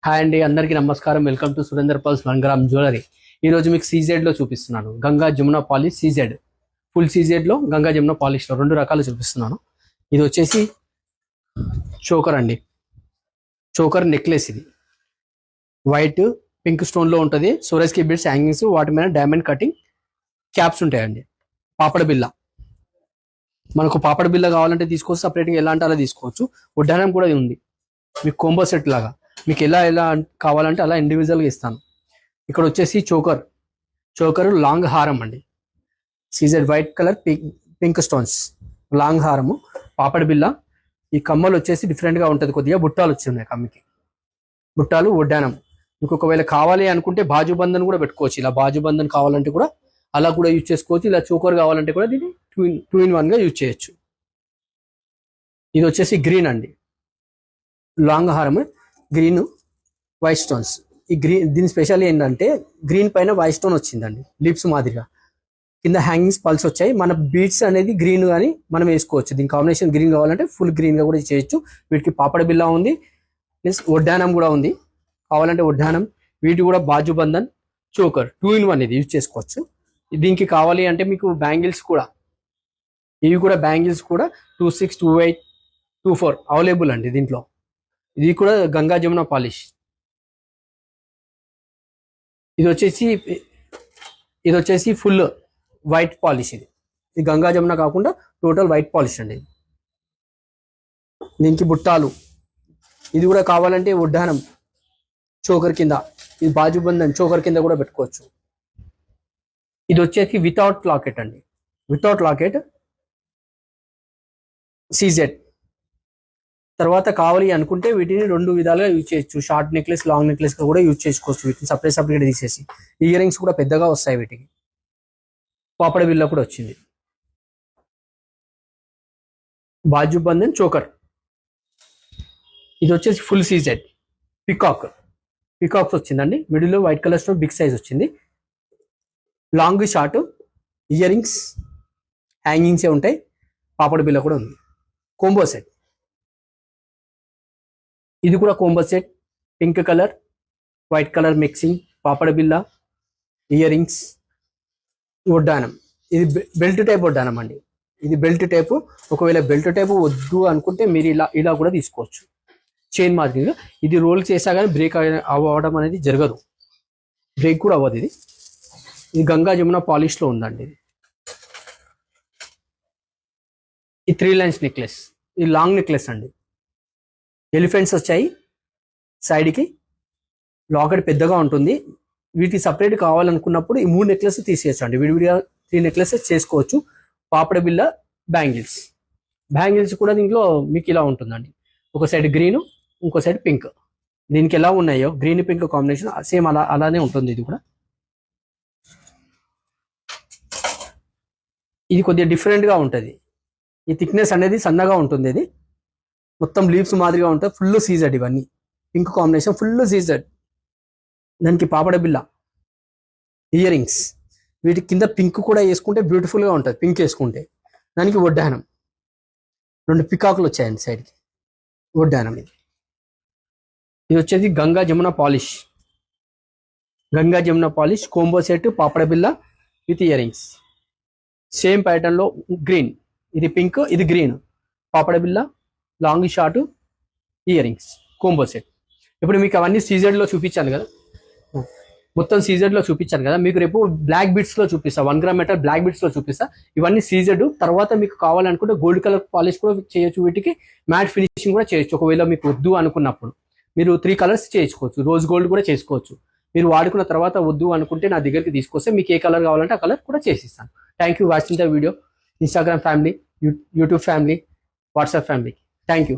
Hi అండి, అందరికీ నమస్కారం. Welcome to Surender pulse 1 gram jewellery. ఈ రోజు మీకు సీజెడ్ లో చూపిస్తున్నాను. Ganga Jamuna polish CZ, full CZ లో గంగా జమున పాలిష్ లో రెండు రకాలు చూపిస్తున్నాను. ఇది వచ్చేసి చోకర్ అండి, చోకర్ నెక్లెస్. ఇది వైట్ పింక్ స్టోన్ లో ఉంటుంది. సోరస్కి బిడ్స్, హ్యాంగింగ్స్, వాటి మీద డైమండ్ కటింగ్ క్యాప్స్ ఉంటాయండి. పాపడ బిల్ల, మనకు పాపడ బిల్ల కావాలంటే తీసుకోవచ్చు, సపరేట్గా ఎలా అంటే అలా తీసుకోవచ్చు. వడ్డానం కూడా ఉంది మీకు, కోంబో సెట్ లాగా. మీకు ఎలా ఎలా కావాలంటే అలా ఇండివిజువల్గా ఇస్తాను. ఇక్కడ వచ్చేసి చోకర్, చోకర్ లాంగ్ హారం అండి. C Z white colour pink stones long హారము, పాపడ బిల్ల. ఈ కమ్మలు వచ్చేసి డిఫరెంట్గా ఉంటుంది, కొద్దిగా బుట్టాలు వచ్చి ఉన్నాయి కమ్మికి. బుట్టాలు వడ్డానం. మీకు ఒకవేళ కావాలి అనుకుంటే బాజు బంధన్ కూడా పెట్టుకోవచ్చు. ఇలా బాజు బంధన్ కావాలంటే కూడా అలా కూడా యూజ్ చేసుకోవచ్చు. ఇలా చోకర్ కావాలంటే కూడా దీన్ని టూ ఇన్ వన్గా యూజ్ చేయొచ్చు. ఇది వచ్చేసి గ్రీన్ అండి, లాంగ్ హారం, గ్రీన్ వైట్ స్టోన్స్. ఈ గ్రీన్ దీని స్పెషల్ ఏంటంటే గ్రీన్ పైన వైట్ స్టోన్ వచ్చిందండి, లిప్స్ మాదిరిగా. కింద హ్యాంగింగ్స్ పల్స్ వచ్చాయి. మన బీడ్స్ అనేది గ్రీన్ కానీ మనం వేసుకోవచ్చు. దీని కాంబినేషన్ గ్రీన్ కావాలంటే ఫుల్ గ్రీన్గా కూడా చేయొచ్చు. వీటికి పాపడ బిల్ల ఉంది, ప్లస్ వడ్డానం కూడా ఉంది. కావాలంటే వడ్డానం, వీటి కూడా బాజు బంధన్, చోకర్ 2 in 1 ఇది యూజ్ చేసుకోవచ్చు. దీనికి కావాలి అంటే మీకు బ్యాంగిల్స్ కూడా, ఇవి కూడా బ్యాంగిల్స్ కూడా 26, 28, 24 అవైలబుల్ అండి దీంట్లో. ఇది కూడా గంగా జమున పాలిష్. ఇది వచ్చేసి ఫుల్ వైట్ పాలిష్. ఇది గంగా జమున కాకుండా టోటల్ వైట్ పాలిష్ అండి. దీనికి బుట్టాలు, ఇది కూడా కావాలంటే వడ్డానం చోకర్ కింద, ఇది బాజు బంధన్ చోకర్ కింద కూడా పెట్టుకోవచ్చు. ఇది వచ్చేసి వితౌట్ లాకెట్ అండి, వితౌట్ లాకెట్ సీజెడ్. తర్వాత కావాలి అనుకుంటే వీటిని రెండు విధాలుగా యూజ్ చేయొచ్చు. షార్ట్ నెక్లెస్, లాంగ్ నెక్లెస్ కూడా యూజ్ చేసుకోవచ్చు. వీటిని సపరేట్ తీసేసి. ఇయర్ రింగ్స్ కూడా పెద్దగా వస్తాయి వీటికి. పాపడ బిల్ల కూడా వచ్చింది. బాజు బంధన్ చోకర్. ఇది వచ్చేసి ఫుల్ సీజెడ్ పికాక్స్ వచ్చిందండి. మిడిల్లో white colour stone, big size వచ్చింది. లాంగ్ షార్ట్, ఇయర్ రింగ్స్, హ్యాంగింగ్సే ఉంటాయి. పాపడ బిల్ల కూడా ఉంది. కోంబో సెట్, ఇది కూడా combo set. Pink colour, white colour mixing, పాపడ బిల్ల, ఇయర్ రింగ్స్, వడ్డానం. ఇది బెల్ట్ టైప్ వడ్డానం అండి. ఇది బెల్ట్ టైపు. ఒకవేళ బెల్ట్ టైపు వద్దు అనుకుంటే మీరు ఇలా కూడా తీసుకోవచ్చు, చైన్ మాదిరిగా. ఇది రోల్ చేసా కానీ బ్రేక్ అవ్వడం అనేది జరగదు, బ్రేక్ కూడా అవ్వదు. ఇది గంగా జమున పాలిష్లో ఉందండి. ఈ 3 lines నెక్లెస్, ఇది లాంగ్ నెక్లెస్ అండి. ఎలిఫెంట్స్ వచ్చాయి సైడ్కి, లాకెట్ పెద్దగా ఉంటుంది. వీటికి సపరేట్ కావాలనుకున్నప్పుడు ఈ 3 నెక్లెస్ తీసేయచ్చు అండి. విడివిడిగా 3 నెక్లెసెస్ చేసుకోవచ్చు. పాపడ బిల్ల, బ్యాంగిల్స్ కూడా దీంట్లో మీకు ఇలా ఉంటుందండి. ఒక సైడ్ గ్రీన్, ఇంకో సైడ్ పింక్. దీనికి ఎలా ఉన్నాయో గ్రీన్ పింక్ కాంబినేషన్ సేమ్ అలానే ఉంటుంది. ఇది కూడా ఇది కొద్దిగా డిఫరెంట్గా ఉంటుంది. ఈ థిక్నెస్ అనేది సన్నగా ఉంటుంది. ఇది మొత్తం లీవ్స్ మాదిరిగా ఉంటాయి. ఫుల్ సీజెడ్, ఇవన్నీ పింక్ కాంబినేషన్, ఫుల్ సీజెడ్. దానికి పాపడ బిల్ల, ఇయర్ రింగ్స్. వీటి కింద పింక్ కూడా వేసుకుంటే బ్యూటిఫుల్గా ఉంటుంది, పింక్ వేసుకుంటే. దానికి వడ్డానం, 2 పికాకులు వచ్చాయండి సైడ్కి, వడ్డానం. ఇది వచ్చేసి Ganga Jamuna polish combo set, పాపడ బిల్ల విత్ ఇయర్ రింగ్స్. సేమ్ ప్యాటర్న్లో గ్రీన్, ఇది పింక్, ఇది గ్రీన్, పాపడ బిల్ల, long short, earrings, combo set. ఇప్పుడు మీకు అవన్నీ సీజెడ్లో చూపించాను కదా, మొత్తం సీజెడ్లో చూపించాను కదా. మీకు రేపు బ్లాక్ బిట్స్లో చూపిస్తా, 1 gram మెటల్ బ్లాక్ బిట్స్లో చూపిస్తా. ఇవన్నీ సీజెడ్. తర్వాత మీకు కావాలనుకుంటే గోల్డ్ కలర్ పాలిష్ కూడా చేయొచ్చు. వీటికి మ్యాట్ ఫినిషింగ్ కూడా చేయొచ్చు. ఒకవేళ మీకు వద్దు అనుకున్నప్పుడు మీరు 3 కలర్స్ చేసుకోవచ్చు. రోజ్ గోల్డ్ కూడా చేసుకోవచ్చు. మీరు వాడుకున్న తర్వాత వద్దు అనుకుంటే నా దగ్గరికి తీసుకొస్తే మీకు ఏ కలర్ కావాలంటే ఆ కలర్ కూడా చేసిస్తాను. Thank you watching the video. Instagram family, YouTube family, WhatsApp family. Thank you.